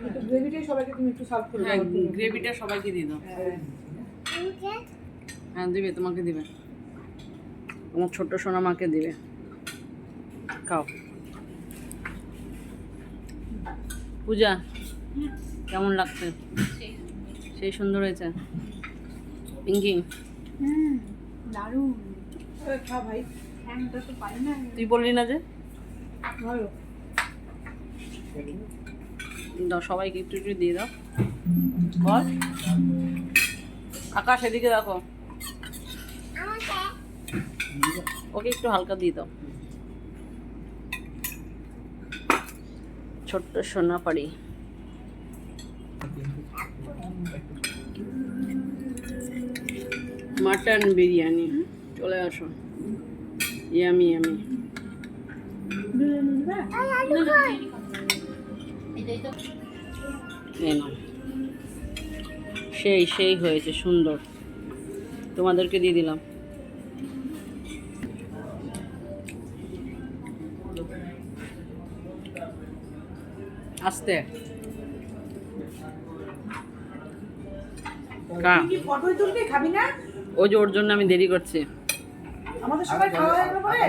একটু গ্রেভিটাই সবাইকে তুমি একটু সার্ভ করে হ্যাঁ, দাও। গ্রেভিটা সবাইকে দিয়ে দাও। হ্যাঁ দিবে, তোমাকে দিবে, তোমার ছোট্ট সোনা মাকে দিবে। খাও। পূজা কেমন লাগছে? সেই সুন্দর হয়েছে। পিঙ্কি দারুণ। খা ভাই, হ্যাংটা তো পারি না। তুই বললি না যে? ভালো। দাও, সবাইকে একটু একটু দিয়ে দাও। বল আকাশ, এদিকে দেখো, ওকে একটু হালকা দিয়ে দাও। ছোট্ট সোনা পাড়ি। মাটন বিরিয়ানি, চলে আসো। Yummy yummy. এই নাও। সেই সেই হয়েছে, সুন্দর। তোমাদেরকে দিয়ে দিলাম। আস্তে কা, তুই কি ফটোই তুলবি, খাবি না? ওই যে ওর জন্য আমি দেরি করছি। আমাদের সবাই খাওয়া হয়ে গেলে পরে